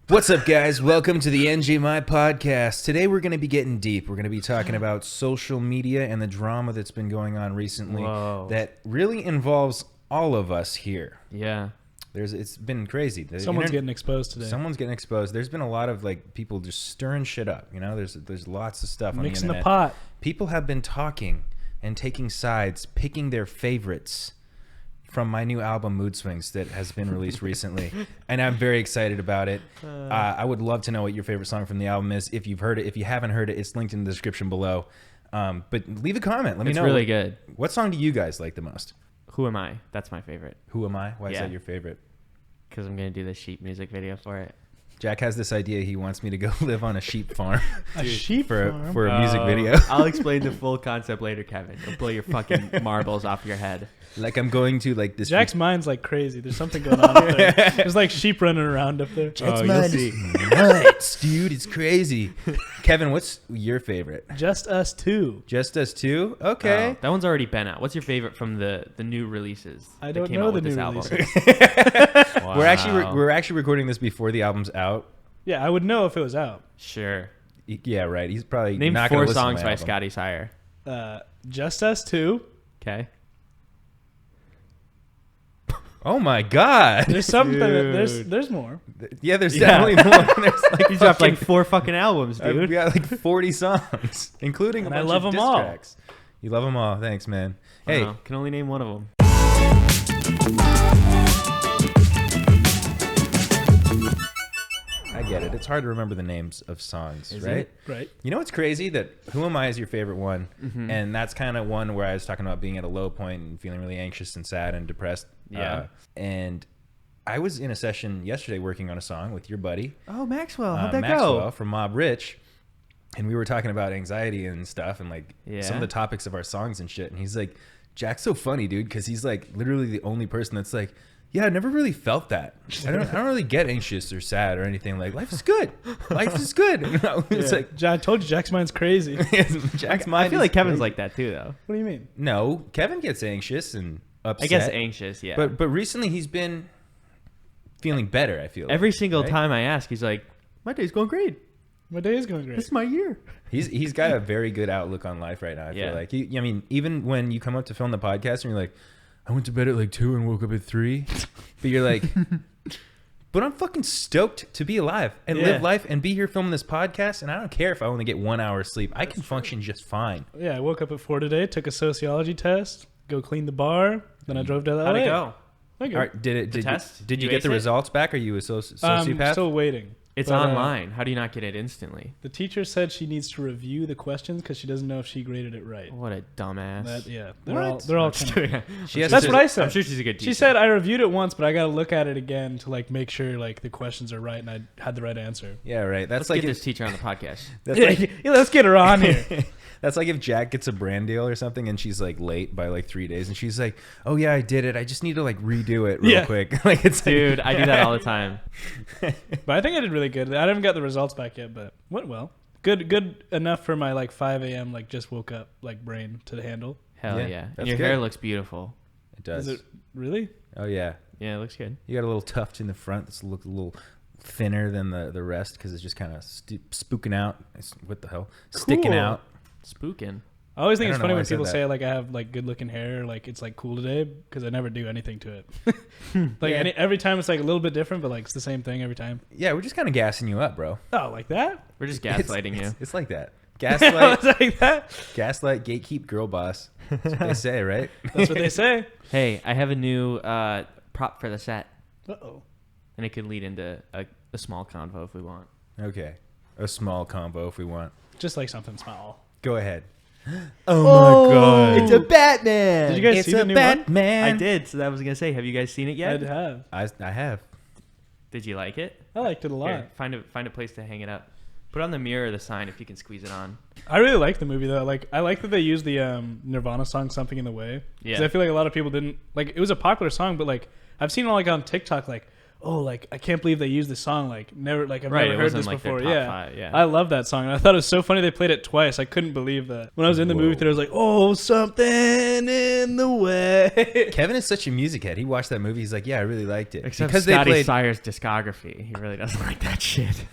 What's up, guys? Welcome to the NGMI podcast. Today we're going to be getting deep. We're going to be talking about social media and the drama that's been going on recently that really involves all of us here. Yeah. It's been crazy. Someone's getting exposed today. Someone's getting exposed. There's been a lot of people just stirring shit up. You know, there's lots of stuff on the internet. Mixing the pot. People have been talking and taking sides, picking their favorites from my new album Mood Swings that has been released recently, and I'm very excited about it. I would love to know what your favorite song from the album is. If you've heard it, if you haven't heard it, it's linked in the description below. But leave a comment. Let me know. It's really good. What song do you guys like the most? Who Am I? That's my favorite. Who Am I? Why is that your favorite? Because I'm going to do the sheep music video for it. Jack has this idea. He wants me to go live on a sheep farm. A sheep farm? For a music video. I'll explain the full concept later, Kevin. It'll blow your fucking marbles off your head. Like I'm going to this. Jack's mind's crazy. There's something going on up there. There's sheep running around up there. Jack's mind is nuts, dude. It's crazy. Kevin, what's your favorite? Just Us 2. Just Us 2? Okay. Oh, that one's already been out. What's your favorite from the new releases? I don't know the new releases. Wow. We're actually recording this before the album's out. Yeah, I would know if it was out. Sure. Yeah, right. He's probably Name not 4 gonna listen songs to my by album. Scotty Sire. Just Us 2. Okay. Oh my God! There's something. There's more. Yeah, there's definitely more. There's He's dropped 4 fucking albums, dude. We got 40 songs, including a bunch I love of them diss all. tracks. You love them all. Thanks, man. Hey, Can only name one of them. I get it. It's hard to remember the names of songs, right? it? Right. You know what's crazy? That Who Am I is your favorite one, Mm-hmm. and that's kind of one where I was talking about being at a low point and feeling really anxious and sad and depressed. Yeah. And I was in a session yesterday working on a song with your buddy. Oh, Maxwell. How'd that Maxwell go? from Mob Rich, and we were talking about anxiety and stuff and some of the topics of our songs and shit. And he's like, "Jack's so funny, dude," because he's literally the only person that's like, "Yeah, I never really felt that. I don't really get anxious or sad or anything. Life is good. Life is good." It's I told you, Jack's mind's crazy. Jack's mind. I feel like Kevin's like that too, though. What do you mean? No, Kevin gets anxious and upset. I guess anxious, yeah. But recently he's been feeling better. I feel every single time I ask, he's like, "My day's going great. My day is going great. This is my year." He's got a very good outlook on life right now. I feel like. I mean, even when you come up to film the podcast and you're like, "I went to bed at 2 and woke up at 3," but you're like, "But I'm fucking stoked to be alive and live life and be here filming this podcast, and I don't care if I only get 1 hour of sleep. I can function just fine." Yeah, I woke up at 4 today, took a sociology test, go clean the bar, then I drove to LA. How'd it go? Okay. All right, did you get ace the it? results back? Are you a sociopath? I'm still waiting. It's But, online. How do you not get it instantly? The teacher said she needs to review the questions because she doesn't know if she graded it right. What a dumbass. They're all kind of, She has that's to- what I said. I'm sure she's a good teacher. She said I reviewed it once, but I got to look at it again to make sure the questions are right and I had the right answer. Yeah, right. That's Let's get if, this teacher on the podcast. that's Yeah, like yeah, let's get her on here. that's like if Jack gets a brand deal or something and she's late by 3 days and she's like, "Oh yeah, I did it. I just need to redo it real quick." Dude, I do that all the time. But I think I did really good. I haven't got the results back yet, but went well. Good enough for my 5 a.m. just woke up brain to handle. Hell Yeah, yeah. And that's your good. hair looks beautiful. It does. Is it really? Oh yeah. Yeah, it looks good. You got a little tuft in the front that's look a little thinner than the rest because it's just kind of spooking out. What the hell? Sticking Cool. out. Spooking. I always I think don't it's know funny why I when said people that. say I have good looking hair, it's cool today because I never do anything to it. Every time it's a little bit different, but it's the same thing every time. Yeah, we're just kind of gassing you up, bro. Oh, like that? We're just gaslighting you. It's like that. Yeah, Gaslight, it's like that. gaslight, gatekeep, girl boss. That's what they say, right? That's what they say. Hey, I have a new prop for the set, Uh-oh. and it could lead into a small convo if we want. Okay. A small combo if we want. Just something small. Go ahead. Oh my God. It's a Batman! Did you guys It's see the a new Batman. I did, so that was going to say, have you guys seen it yet? I'd have. I have. Did you like it? I liked it a lot. Here, find a place to hang it up. Put it on the mirror or the sign if you can squeeze it on. I really like the movie though. I like that they used the Nirvana song "Something in the Way." Yeah. Because I feel a lot of people didn't it was a popular song, but I've seen it all on TikTok. oh, like I can't believe they used this song. Like never, like I've Right, never it heard wasn't this like their before. top Yeah. 5, yeah. I love that song. And I thought it was so funny they played it twice. I couldn't believe that. When I was in the movie theater, I was like, oh, something in the way. Kevin is such a music head. He watched that movie. He's like, yeah, I really liked it. Except because Scotty they played Sire's discography. He really doesn't like that shit.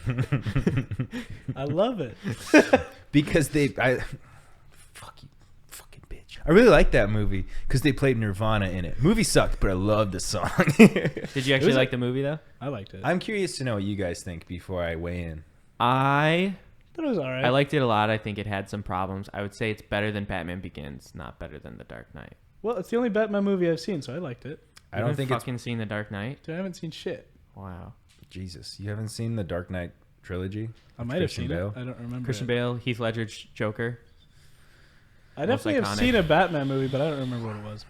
I love it. because fuck you, fucking bitch. I really like that movie because they played Nirvana in it. Movie sucked, but I loved the song. Did you actually like the movie though? I liked it. I'm curious to know what you guys think before I weigh in. I thought it was all right. I liked it a lot. I think it had some problems. I would say it's better than Batman Begins, not better than The Dark Knight. Well, it's the only Batman movie I've seen, so I liked it. I don't think it's fucking seen The Dark Knight. Dude, I haven't seen shit. Wow. Jesus. You haven't seen the Dark Knight trilogy? I might have seen it. I don't remember. Christian Bale, Heath Ledger's Joker. I definitely have seen a Batman movie, but I don't remember what it was.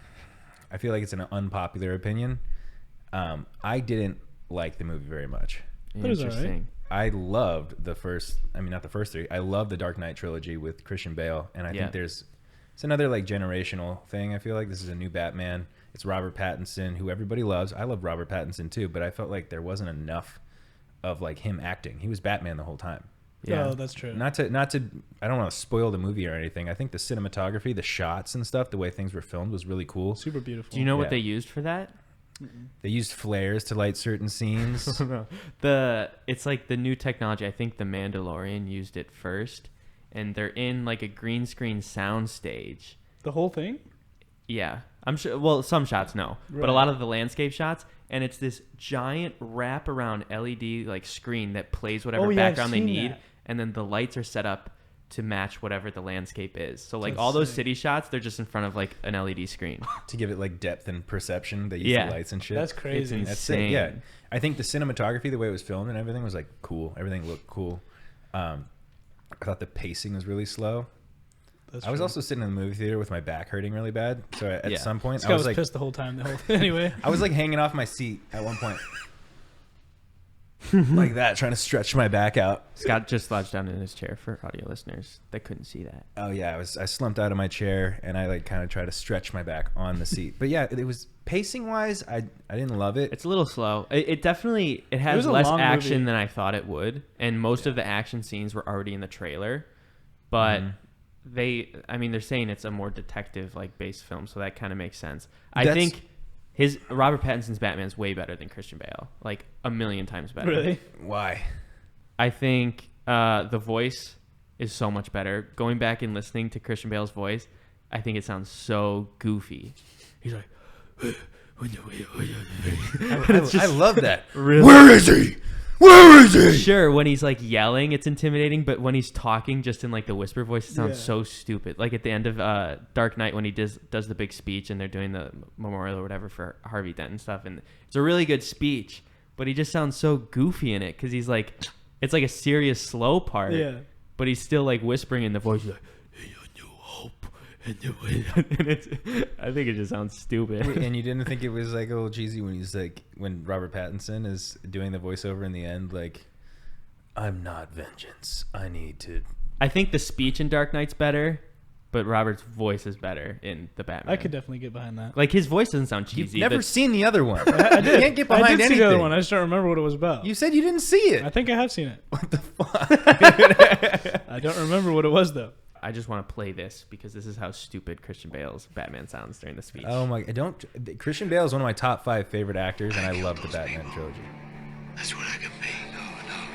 I feel like it's an unpopular opinion. I didn't like the movie very much. But it was all right. I loved the first, I mean, not the first three. I love the Dark Knight trilogy with Christian Bale. And I think it's another like generational thing. I feel like this is a new Batman. It's Robert Pattinson, who everybody loves. I love Robert Pattinson too, but I felt like there wasn't enough of like him acting. He was Batman the whole time. Yeah, oh, that's true. Not to. I don't want to spoil the movie or anything. I think the cinematography, the shots and stuff, the way things were filmed was really cool. Super beautiful. Do you know what they used for that? They used flares to light certain scenes. It's like the new technology. I think The Mandalorian used it first, and they're in like a green screen sound stage. The whole thing? Yeah, I'm sure. Well, some shots no, but a lot of the landscape shots, and it's this giant wraparound LED like screen that plays whatever background they need, and then the lights are set up to match whatever the landscape is. So like all those city shots, they're just in front of like an LED screen to give it like depth and perception. They use the lights and shit. That's crazy. It's insane. Yeah, I think the cinematography, the way it was filmed and everything was like cool. Everything looked cool. I thought the pacing was really slow. I was also sitting in the movie theater with my back hurting really bad. So at some point, I was like pissed the whole time. Anyway, I was like hanging off my seat at one point. Like that, trying to stretch my back out. Scott just slouched down in his chair for audio listeners that couldn't see that. Oh yeah, I slumped out of my chair and I like kind of tried to stretch my back on the seat. But yeah, it was pacing wise, I didn't love it. It's a little slow. It definitely has less action than I thought it would, and most of the action scenes were already in the trailer. But they're saying it's a more detective like based film, so that kind of makes sense. I think Robert Pattinson's Batman is way better than Christian Bale, like 1,000,000 times better. Really? Why? I think the voice is so much better. Going back and listening to Christian Bale's voice, I think it sounds so goofy. He's like, I love that. Really? Where is he? Where is he? Sure, when he's like yelling, it's intimidating, but when he's talking just in like the whisper voice, it sounds so stupid. Like at the end of Dark Knight when he does the big speech and they're doing the memorial or whatever for Harvey Dent and stuff, and it's a really good speech, but he just sounds so goofy in it because he's like, it's like a serious slow part, but he's still like whispering in the voice. He's like, hey, a new hope. And I think it just sounds stupid. And you didn't think it was like a little cheesy when he's like, when Robert Pattinson is doing the voiceover in the end, like, I'm not vengeance. I need to. I think the speech in Dark Knight's better, but Robert's voice is better in the Batman. I could definitely get behind that. Like his voice doesn't sound cheesy. You've never seen the other one. I did. You can't get behind anything. I did see the other one. I just don't remember what it was about. You said you didn't see it. I think I have seen it. What the fuck? I don't remember what it was though. I just want to play this because this is how stupid Christian Bale's Batman sounds during the speech. Oh my! Christian Bale is one of my top 5 favorite actors, and I love the Batman trilogy. That's what I can be. No,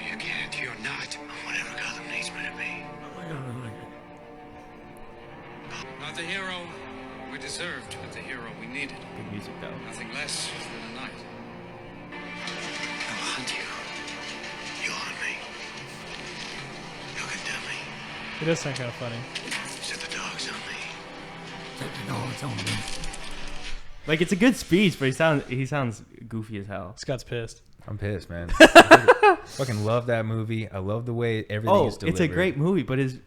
you can't. You're not. I'm whatever Gotham needs me to be. Not the hero we deserved, but the hero we needed. Good music though. Nothing less than a knight. I'll hunt you. You'll hunt me. You'll condemn me. It does sound kind of funny. Set the dogs on me. Set the dogs on me. Like it's a good speech, but he sounds goofy as hell. Scott's pissed. I'm pissed, man. I fucking love that movie. I love the way everything is delivered. It's a great movie, but his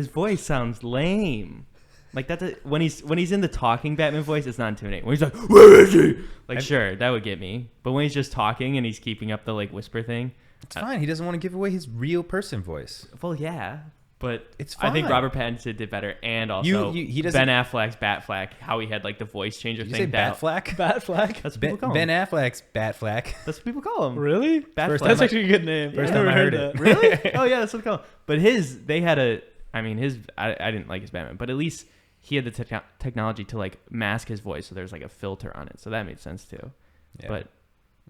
voice sounds lame. Like when he's in the talking Batman voice, it's not intimidating. When he's like, "Where is he?" Like sure, that would get me. But when he's just talking and he's keeping up the like whisper thing, it's fine. He doesn't want to give away his real person voice. Well, yeah. But It's I think fine. Robert Pattinson did better, and also he doesn't- Ben Affleck's Batfleck, how he had like the voice changer Did you thing. say Batfleck? Batfleck. That's what people call Ben him. Affleck's Batfleck. That's what people call him. Really? Batfleck. That's actually a good name. First I've never time I heard that. it. Really? Oh yeah, that's what they call him. But they had I didn't like his Batman, but at least he had the technology to like mask his voice, so there's like a filter on it, so that made sense too. Yeah. But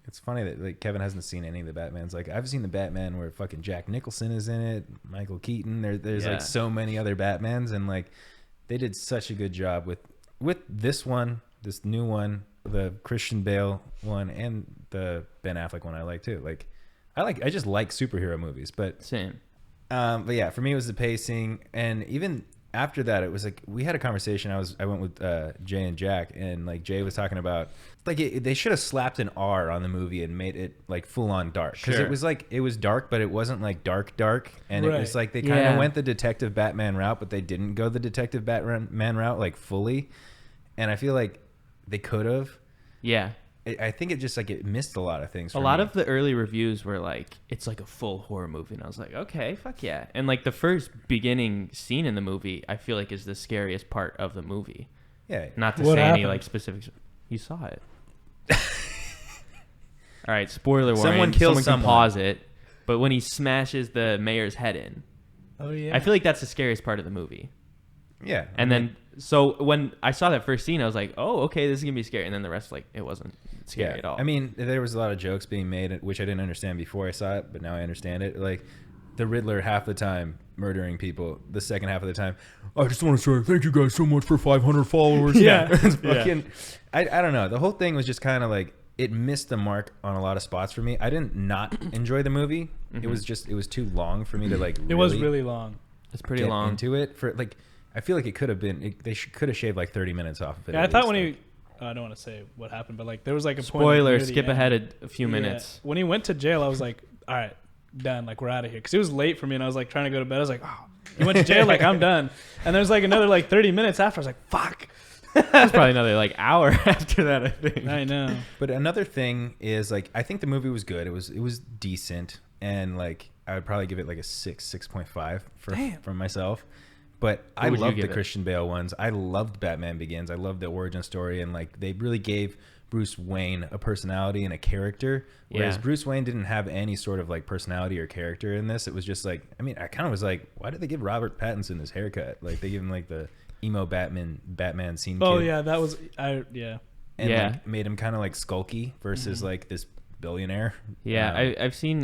It's funny that like Kevin hasn't seen any of the Batmans. Like I've seen the Batman where fucking Jack Nicholson is in it, Michael Keaton. There's Yeah. like so many other Batmans, and like they did such a good job with this one, this new one, the Christian Bale one, and the Ben Affleck one. I like too. Like I just like superhero movies, but same. But yeah, for me it was the pacing, and even after that it was like we had a conversation. I went with Jay and Jack, and like Jay was talking about like they should have slapped an R on the movie and made it like full on dark, because Sure. it was dark, but it wasn't like dark, and it was Right. like they kind of Yeah. went the Detective Batman route, but they didn't go the Detective Batman route like fully, and I feel like they could have. Yeah. I think it just like it missed a lot of things. A lot of the early reviews were like, it's like a full horror movie. And I was like, okay, fuck yeah. And like the first beginning scene in the movie, I feel like is the scariest part of the movie. yeah. Not to What say any happened? like specifics. You saw it. All right, spoiler warning. Someone kills Can someone. pause it. But when he smashes the mayor's head in, Oh yeah. I feel like that's the scariest part of the movie. Yeah, And then, so when I saw that first scene, I was like, oh, okay, this is going to be scary. And then the rest, like, it wasn't scary at all. I mean, there was a lot of jokes being made, which I didn't understand before I saw it, but now I understand it. Like, the Riddler half the time murdering people, the second half of the time, I just want to say thank you guys so much for 500 followers. Yeah. It's fucking, I don't know. The whole thing was just kind of like, it missed the mark on a lot of spots for me. I didn't not enjoy the movie. Mm-hmm. It was too long for me to like it was really long. It's pretty get long. into it. For like, I feel like it could have been, they could have shaved like 30 minutes off of it. Yeah, I at thought least. when Like, he, I don't want to say what happened, but like there was like a point Spoiler, near the skip end. ahead a few Yeah. minutes. When he went to jail, I was like, all right, done. Like we're out of here, because it was late for me, and I was like trying to go to bed. I was like, oh, he went to jail. Like I'm done. And there's like another like 30 minutes after. I was like, fuck. It was probably another like hour after that, I think. I know. But another thing is like I think the movie was good. It was decent, and like I would probably give it like a 6.5 from myself. But I would you loved give the it? Christian Bale ones. I loved Batman Begins. I loved the origin story, and like they really gave Bruce Wayne a personality and a character, whereas Yeah. Bruce Wayne didn't have any sort of like personality or character in this. It was just like, I mean, I kind of was like, why did they give Robert Pattinson this haircut? Like they give him like the emo Batman scene. Oh kid, yeah, that was yeah. and Yeah. like, made him kind of like skulky versus like this billionaire. Yeah, Um, I've seen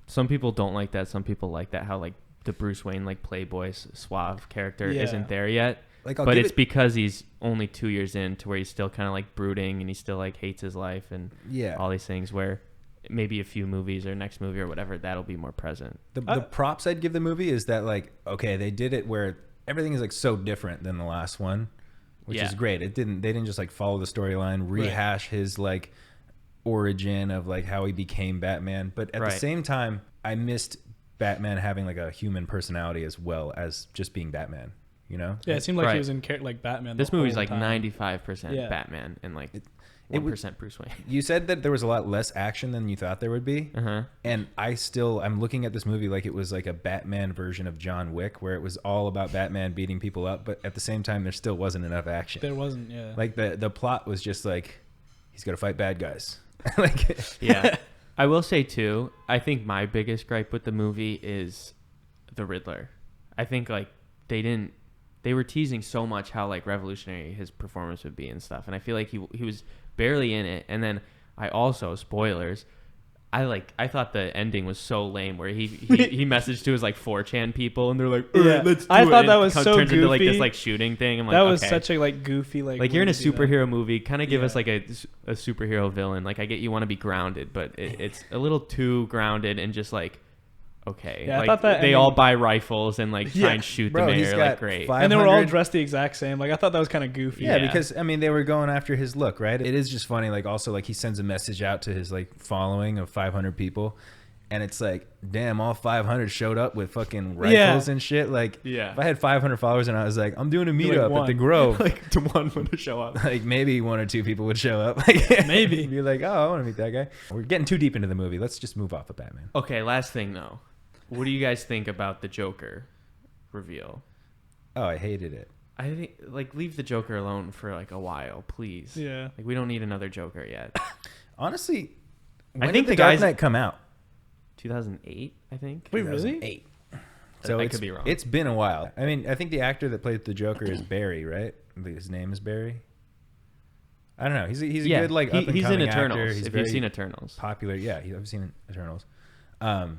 some people don't like that. Some people like that, how like the Bruce Wayne like playboy suave character Yeah. isn't there yet. Like, I'll but give it's it- because he's only 2 years in to where he's still kind of like brooding and he still like hates his life and Yeah. all these things, where maybe a few movies or next movie or whatever, that'll be more present. The props I'd give the movie is that like, okay, they did it where everything is like so different than the last one, which Yeah. is great. They didn't just like follow the storyline, rehash his like origin of like how he became Batman. But at Right. the same time, I missed Batman having like a human personality as well as just being Batman, you know? Yeah, it seemed like Right. he was in like Batman. This the movie's whole like time. 95% Yeah. Batman and like it 1% Bruce Wayne. You said that there was a lot less action than you thought there would be. Uh-huh. And I'm looking at this movie like it was like a Batman version of John Wick, where it was all about Batman beating people up, but at the same time there still wasn't enough action. There wasn't. Yeah. Like the plot was just like he's got to fight bad guys. Like Yeah. I will say too, I think my biggest gripe with the movie is the Riddler. I think like they were teasing so much how like revolutionary his performance would be and stuff, and I feel like he was barely in it. And then I also, spoilers, I thought the ending was so lame, where he messaged to his like 4chan people and they're like, all right, let's do I it. thought And that it was so turns into like this goofy. like shooting thing. I'm like, that was okay. such a like goofy like. Like you're in a way to do that. superhero movie, kind of give us Yeah. like a superhero villain. Like I get you want to be grounded, but it's a little too grounded and just like, okay, Yeah, I like thought that they ending- all buy rifles and like try Yeah. and shoot Bro, the he's mayor. got Like great, 500 And they were all dressed the exact same. Like I thought that was kind of goofy. Yeah, Yeah. because I mean they were going after his look, right? It is just funny. Like also like he sends a message out to his like following of 500 people, and it's like, damn, all 500 showed up with fucking rifles and shit. Like, Yeah. if I had 500 followers and I was like, I'm doing a You're like meetup at the one. Grove, like to one want to show up. like maybe 1 or 2 people would show up. Like, Maybe. be like, oh, I want to meet that guy. We're getting too deep into the movie. Let's just move off of Batman. Okay, last thing though, what do you guys think about the Joker? reveal. Oh, I hated it. I think like leave the Joker alone for like a while, please. Yeah. Like we don't need another Joker yet. Honestly, I when think did the Dark guys Knight come out? 2008, I think. Wait, really? 2008. So I could be wrong. It's been a while. I mean, I think the actor that played the Joker is Barry, right? His name is Barry. I don't know. He's a good like up and he's coming in Eternals. actor. He's If very you've seen Eternals, popular. Yeah, I've seen Eternals. And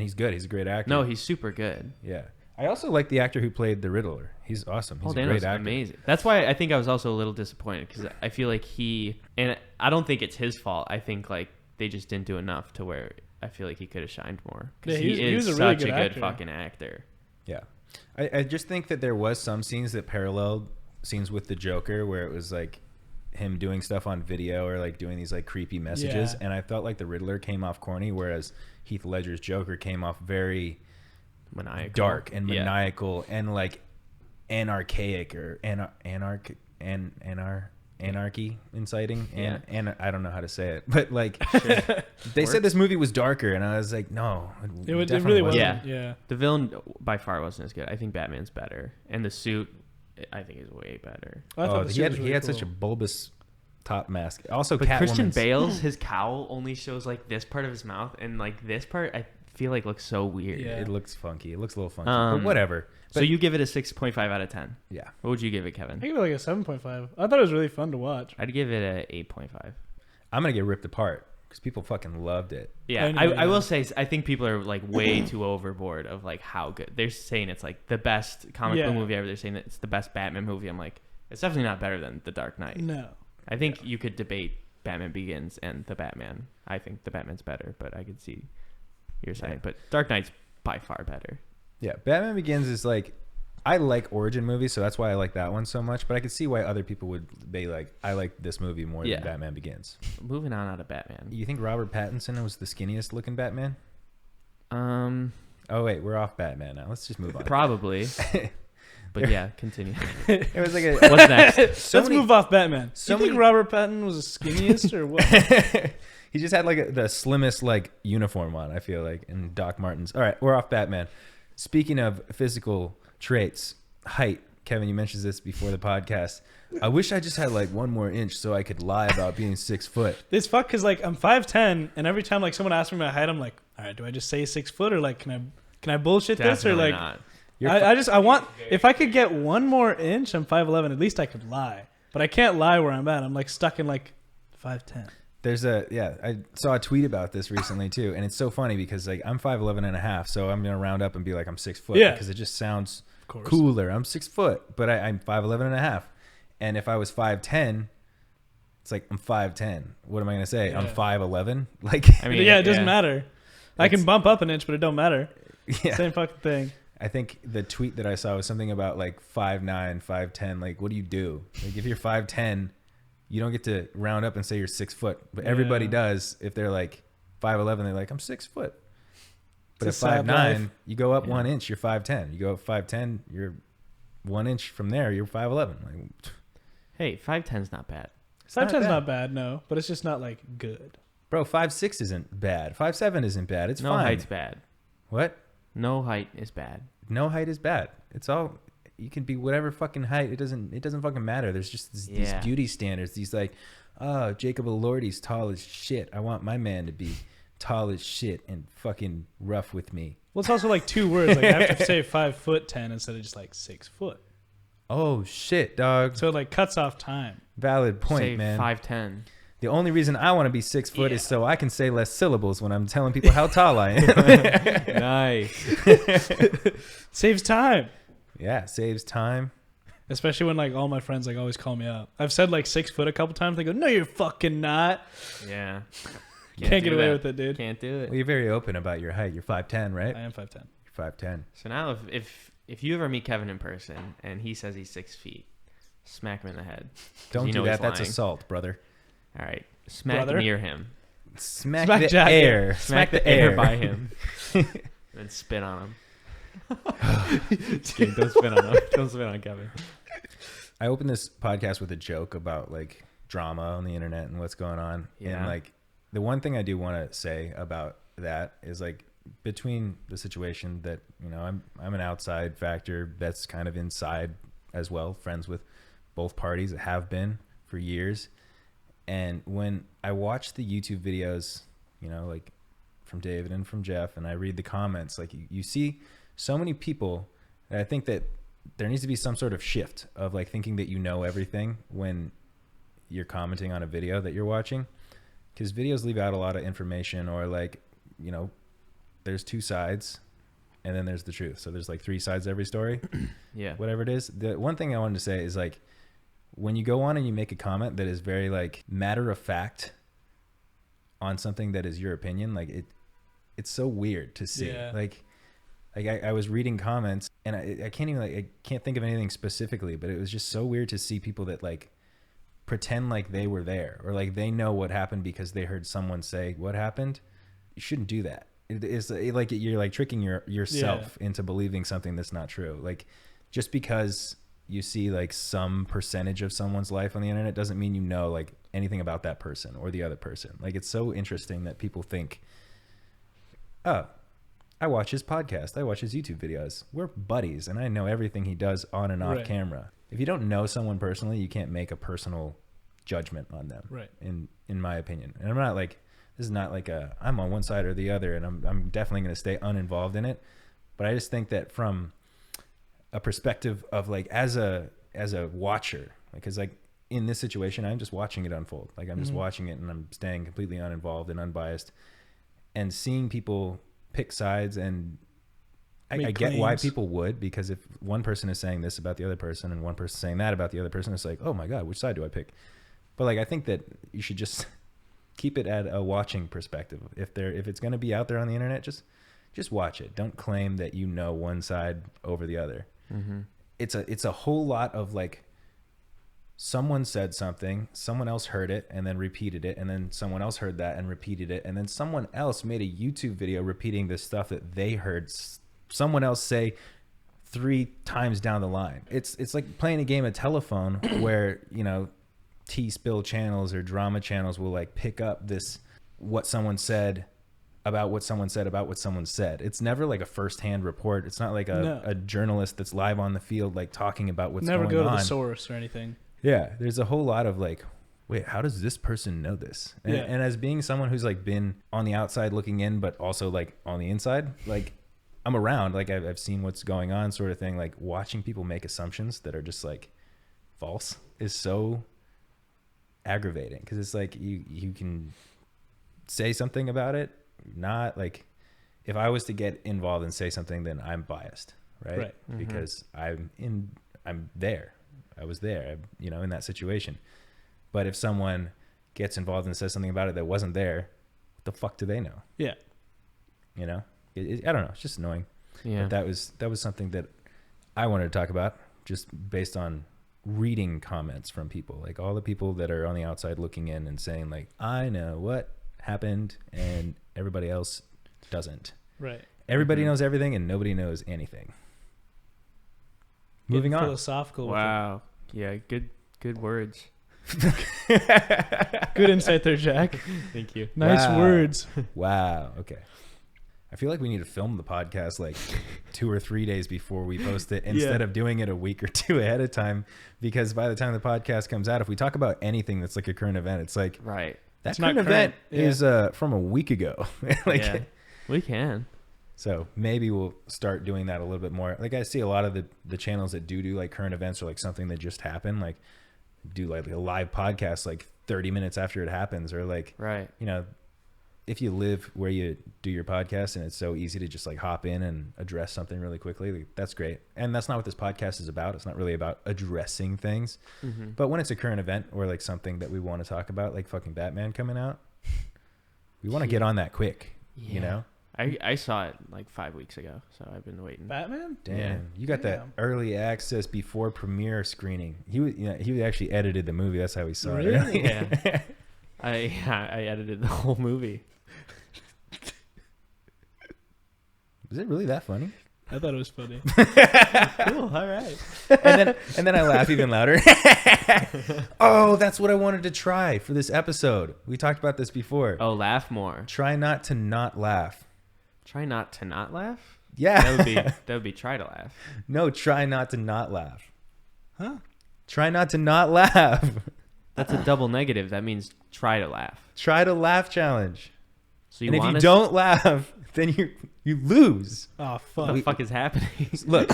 he's good. He's a great actor. no, he's super good. Yeah. I also like the actor who played the Riddler. He's awesome. He's Paul a Dano's great actor. amazing. That's why I think I was also a little disappointed because I feel like and I don't think it's his fault. I think like they just didn't do enough to where I feel like he could have shined more because Yeah, he is was a really such a good actor. fucking actor. Yeah. I just think that there was some scenes that paralleled scenes with the Joker where it was like him doing stuff on video or like doing these like creepy messages. Yeah. And I felt like the Riddler came off corny, whereas Heath Ledger's Joker came off very Maniacal. dark and Yeah. maniacal and like anarchic or anarchy inciting. And I don't know how to say it, but like they said this movie was darker and I was like, no, It definitely really wasn't. wasn't. Yeah. The villain by far wasn't as good. I think Batman's better, and the suit I think is way better. I thought the suit was he really had cool. such a bulbous top mask. Also, But Christian Catwoman's- Bale's his cowl only shows like this part of his mouth, and like this part I feel like looks so weird. Yeah. It looks funky. It looks a little funky, Um, but whatever. So you give it a 6.5 out of 10. Yeah, What would you give it, I Kevin? give it like a 7.5. I thought it was really fun to watch. I'd give it a 8.5. I'm gonna get ripped apart because people fucking loved it. Yeah, I know, I yeah. will say I think people are like way too overboard of like how good they're saying it's like the best comic book Yeah. movie ever. They're saying that it's the best Batman movie. I'm like, it's definitely not better than The Dark Knight. No. I think you could debate Batman Begins and the Batman. I think the Batman's better, but I could see your side. Yeah. But Dark Knight's by far better. Yeah, Batman Begins is like, I like origin movies, so that's why I like that one so much. But I could see why other people would be like, I like this movie more Yeah. than Batman Begins. Moving on out of Batman. You think Robert Pattinson was the skinniest looking Batman? Um, Oh wait, we're off Batman now. Let's just move on. probably. But yeah, continue. It was like a What's next? Let's move off Batman. so You think many- Robert Pattinson was the skinniest or what? He just had like the slimmest like uniform on, I feel like, and Doc Martens. All right, we're off Batman. Speaking of physical traits, height. Kevin, you mentioned this before the podcast. I wish I just had like 1 more inch so I could lie about being 6 foot. It's fuck because like I'm 5'10", and every time like someone asks me my height, I'm like, all right, do I just say 6 foot or like can I bullshit this or Definitely like not. I want if I could get 1 more inch, I'm 5'11". At least I could lie, but I can't lie where I'm at. I'm like stuck in like 5'10". There's I saw a tweet about this recently too, and it's so funny because like I'm 5'11 and a half, so I'm gonna round up and be like I'm 6 foot Yeah. because it just sounds Of course. cooler. I'm 6 foot, but I'm 5'11 and a half, and if I was 5'10, it's like I'm 5'10. What am I gonna say? I'm Yeah. 5'11. Like I mean, Yeah, it doesn't matter. I can It's- bump up an inch, but it don't matter. yeah. Same fucking thing. I think the tweet that I saw was something about like 5'9", 5'10". Like, what do you do? Like, if you're 5'10", you don't get to round up and say you're 6 foot, but everybody Yeah. does. If they're like 5'11", they're like, I'm 6 foot. But It's at a sad 5'9", life. you go up Yeah. 1 inch, you're 5'10". You go up 5'10", you're 1 inch from there, you're 5'11". Like, Hey, 5'10's not bad. it's not 5'10's bad. not bad, no, but it's just not like good. Bro, 5'6" isn't bad. 5'7" isn't bad. It's No fine. height's bad. What? No height is bad. No height is bad. It's all, you can be whatever fucking height. It doesn't fucking matter. There's just these Yeah. beauty standards. These like, oh, Jacob Elordi's tall as shit. I want my man to be tall as shit and fucking rough with me. Well, it's also like 2 words. Like I have to say 5'10" instead of just like 6 foot. Oh shit, dog. So it like cuts off time. Valid point, Say man. 5'10. The only reason I want to be 6 foot is Yeah. so I can say less syllables when I'm telling people how tall I am. Nice. Saves time. Yeah, saves time. Especially when like all my friends like always call me out. I've said like 6 foot a couple times. They go, "No, you're fucking not." Yeah. Can't get do away that. with it, dude. Can't do Well, it. you're very open about your height. You're 5'10", right? I am 5'10". You're 5'10". So now if you ever meet Kevin in person and he says he's 6 feet, smack him in the head. 'Cause Don't you do know that. he's That's lying. assault, brother. All right. Smack Brother? near him. Smack Smack the Jack air. Smack the air by him. And spit on him. Just kidding. Don't spit on him. Don't spit on Kevin. I opened this podcast with a joke about like drama on the internet and what's going on. Yeah. And like the one thing I do want to say about that is like between the situation that, you know, I'm an outside factor that's kind of inside as well, friends with both parties, have been for years. And when I watch the YouTube videos, you know, like from David and from Jeff, and I read the comments, like you see so many people that I think that there needs to be some sort of shift of like thinking that you know everything when you're commenting on a video that you're watching, because videos leave out a lot of information, or like, you know, there's two sides and then there's the truth. So there's like three sides to every story. Yeah. Whatever it is. The one thing I wanted to say is like, when you go on and you make a comment that is very like matter of fact on something that is your opinion, like it's so weird to see. Yeah. Like I was reading comments and I can't even, like, I can't think of anything specifically, but it was just so weird to see people that like pretend like they were there, or like they know what happened because they heard someone say what happened. You shouldn't do that. It's like you're like tricking yourself into believing something that's not true. Like, just because you see like some percentage of someone's life on the internet doesn't mean you know like anything about that person or the other person. Like, it's so interesting that people think, oh, I watch his podcast, I watch his YouTube videos, we're buddies and I know everything he does on and off camera. If you don't know someone personally, you can't make a personal judgment on them. Right. In my opinion. And I'm not like, this is not like I'm on one side or the other, and I'm definitely going to stay uninvolved in it. But I just think that from a perspective of like, as a watcher, because like in this situation, I'm just watching it unfold. Like, I'm just watching it and I'm staying completely uninvolved and unbiased, and seeing people pick sides. And I get why people would, because if one person is saying this about the other person and one person saying that about the other person, it's like, oh my God, which side do I pick? But like, I think that you should just keep it at a watching perspective. If it's going to be out there on the internet, just watch it. Don't claim that you know one side over the other. Mm-hmm. It's a whole lot of like, someone said something, someone else heard it and then repeated it, and then someone else heard that and repeated it, and then someone else made a YouTube video repeating this stuff that they heard someone else say 3 times down the line. It's like playing a game of telephone where, you know, T-spill channels or drama channels will like pick up this, what someone said about what someone said about what someone said. It's never like a first-hand report. It's not like a journalist that's live on the field like talking about what's going on. Never go to the source or anything. Yeah, there's a whole lot of like, wait, how does this person know this? And, and as being someone who's like been on the outside looking in, but also like on the inside, like I'm around, like I've seen what's going on, sort of thing. Like, watching people make assumptions that are just like false is so aggravating, because it's like you can say something about it, not like, if I was to get involved and say something, then I'm biased, right? Mm-hmm. Because I'm there. I was there, you know, in that situation. But if someone gets involved and says something about it that wasn't there, what the fuck do they know? Yeah. You know, I don't know. It's just annoying. Yeah. But that was something that I wanted to talk about, just based on reading comments from people, like all the people that are on the outside looking in and saying like, I know what happened and everybody else doesn't. Right. Everybody knows everything and nobody knows anything. Moving on. Philosophical. Wow. Yeah. Good words. Good insight there, Jack. Thank you. Nice words. Wow. Okay. I feel like we need to film the podcast like 2 or 3 days before we post it, instead of doing it a week or 2 ahead of time, because by the time the podcast comes out, if we talk about anything that's like a current event, it's like, right, that current event is from a week ago. Like, we can. So maybe we'll start doing that a little bit more. Like, I see a lot of the channels that do like current events or like something that just happened, like do like a live podcast like 30 minutes after it happens, or like, right, you know, if you live where you do your podcast and it's so easy to just like hop in and address something really quickly, like, that's great. And that's not what this podcast is about. It's not really about addressing things. Mm-hmm. But when it's a current event or like something that we want to talk about, like fucking Batman coming out, we want to get on that quick, you know? I saw it like 5 weeks ago, so I've been waiting. Batman? Damn. You got that early access before premiere screening. He actually edited the movie. That's how we saw it. Yeah. I edited the whole movie. Is it really that funny? I thought it was funny. Cool. All right. And then I laugh even louder. Oh, that's what I wanted to try for this episode. We talked about this before. Oh, laugh more. Try not to not laugh. Try not to not laugh? Yeah. That would be try to laugh. No, try not to not laugh. Huh? Try not to not laugh. That's a double negative. That means try to laugh. Try to laugh challenge. So And if you don't laugh, then you lose. Oh, fuck. what the fuck is happening? Look,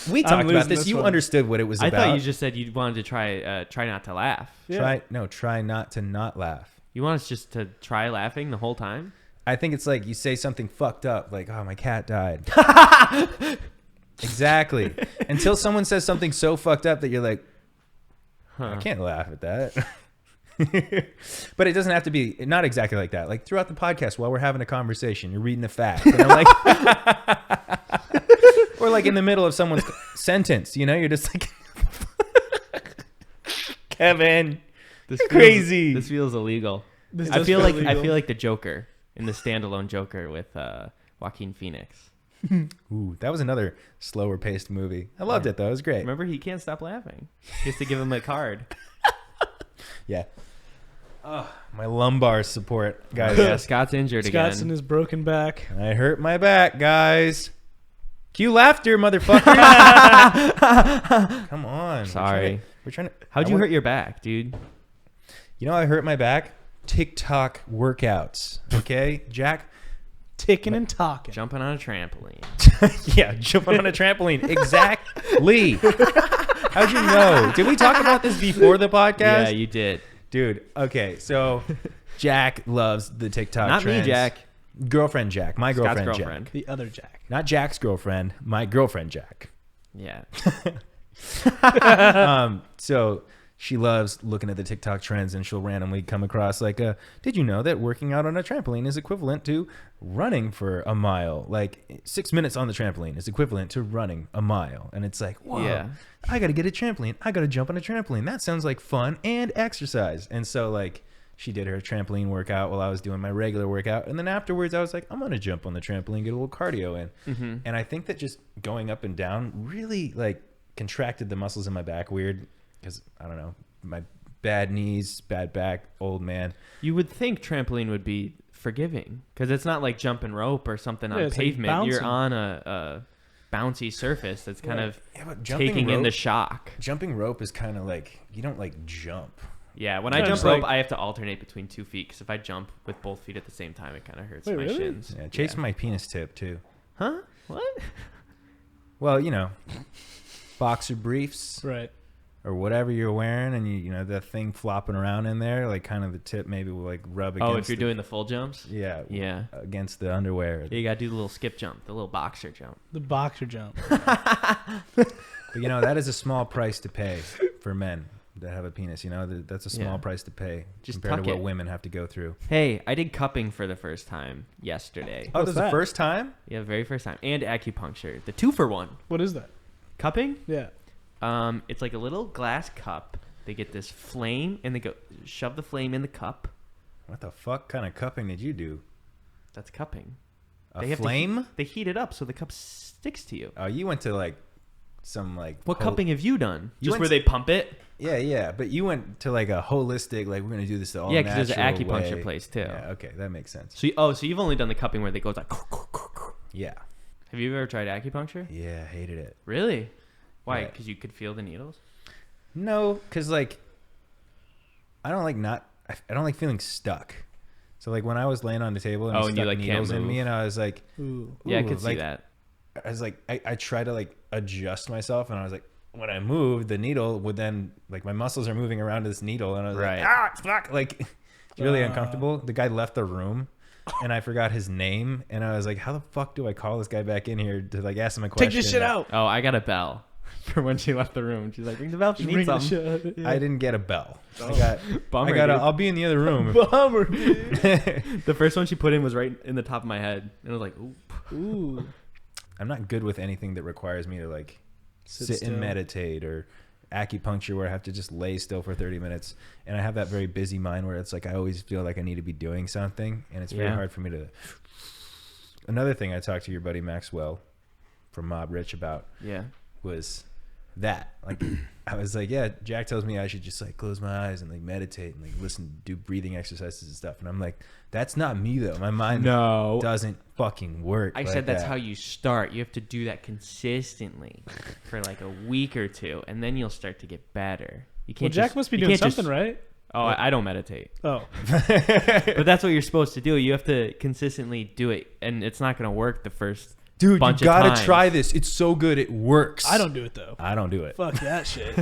we talked about losing this. this You one. understood what it was I about. thought you just said you wanted to try not to laugh. Yeah. Try not to not laugh. You want us just to try laughing the whole time? I think it's like you say something fucked up, like, oh, my cat died. Exactly. Until someone says something so fucked up that you're like, I can't laugh at that. But it doesn't have to be, not exactly like that. Like throughout the podcast, while we're having a conversation, you're reading a fact. And I'm like, or like in the middle of someone's sentence, you know, you're just like, Kevin, This you're crazy. This feels illegal. This I does feel like illegal. I feel like the Joker in the standalone Joker with Joaquin Phoenix. Ooh, that was another slower paced movie. I loved it though. It was great. Remember, he can't stop laughing. He has to give him a card. Yeah. Oh, my lumbar support, guys. Yeah, Scott's injured Scott's in again. his broken back. I hurt my back, guys. Cue laughter, motherfucker. Come on. Sorry. We're trying to. How'd you hurt your back, dude? You know, I hurt my back. TikTok workouts. Okay, Jack. Ticking and talking. Jumping on a trampoline. Yeah, jumping on a trampoline. Exactly. How'd you know? Did we talk about this before the podcast? Yeah, you did. Dude, okay, so Jack loves the TikTok Not trends. me, Jack. Girlfriend Jack. My Scott's girlfriend, girlfriend. Jack. The other Jack. Not Jack's girlfriend. My girlfriend Jack. Yeah. So she loves looking at the TikTok trends, and she'll randomly come across like, did you know that working out on a trampoline is equivalent to running for a mile? Like 6 minutes on the trampoline is equivalent to running a mile. And it's like, whoa, Yeah. I got to get a trampoline. I got to jump on a trampoline. That sounds like fun and exercise. And so like she did her trampoline workout while I was doing my regular workout. And then afterwards I was like, I'm going to jump on the trampoline, get a little cardio in. Mm-hmm. And I think that just going up and down really like contracted the muscles in my back weird. Because, I don't know, my bad knees, bad back, old man. You would think trampoline would be forgiving because it's not like jumping rope or something on it's like pavement. You're bouncing. on a bouncy surface that's kind of Yeah, but taking in the shock. Jumping rope is kind of like, you don't like jump. Yeah, when Yeah, I jump it's rope, like- I have to alternate between 2 feet because if I jump with both feet at the same time, it kind of hurts Wait, my really? shins. Yeah, chase my penis tip too. Huh? What? Well, you know, boxer briefs Right. or whatever you're wearing, and you know that thing flopping around in there, like kind of the tip maybe will like rub against. Oh, if you're doing the full jumps? yeah, Yeah. against the underwear. You got to do the little skip jump, the little boxer jump. The boxer jump. But you know that is a small price to pay for men that have a penis. You know that's a small Yeah. price to pay Just compared tuck to what it. women have to go through. Hey, I did cupping for the first time yesterday. Oh, What's this is the that? first time? Yeah, very first time. And acupuncture. The 2-for-1. What is that? Cupping? Yeah. It's like a little glass cup. They get this flame and they go shove the flame in the cup. What the fuck kind of cupping did you do? That's cupping. A They have to flame? they heat it up so the cup sticks to you. Oh, you went to like some like What cupping have you done? You Just went where to- they pump it? Yeah, but you went to like a holistic, like we're gonna do this the all Yeah, 'cause there's an natural acupuncture way. place, too. Yeah, okay, that makes sense. So you've only done the cupping where they go like. Yeah, Have you ever tried acupuncture? yeah, hated it. Really? Why? Yeah. Because you could feel the needles. No, because like I don't like feeling stuck. So like when I was laying on the table and, Oh, you and you, stuck like, can't needles in me, move. and I was like, Ooh. Yeah, I ooh, could see like, that. I was like, I try to like adjust myself, and I was like, when I moved, the needle would then like my muscles are moving around this needle, and I was Right. like, fuck, like it's really uncomfortable. The guy left the room, and I forgot his name, and I was like, how the fuck do I call this guy back in here to like ask him a question? Take this shit out. Oh, I got a bell for when she left the room. She's like, ring the bell if you need Ring the something. shit out. Yeah. I didn't get a bell. Bummer, I got. dude. I'll be in the other room. Bummer, dude. The first one she put in was right in the top of my head. And I was like, ooh. Ooh. I'm not good with anything that requires me to like sit still. and meditate, or acupuncture where I have to just lay still for 30 minutes. And I have that very busy mind where it's like I always feel like I need to be doing something, and it's very Yeah. hard for me to. Another thing I talked to your buddy Maxwell from Mob Rich about Yeah. was that. Like, I was like, yeah, Jack tells me I should just like close my eyes and like meditate and like listen, do breathing exercises and stuff. And I'm like, that's not me though. My mind doesn't fucking work. I said that's how you start. You have to do that consistently for like a week or two, and then you'll start to get better. You can't. Jack must be doing something right. Oh, I don't meditate. Oh. But that's what you're supposed to do. You have to consistently do it, and it's not going to work the first Dude, bunch you gotta of times. try this. It's so good. It works. I don't do it though. I don't do it. Fuck that shit.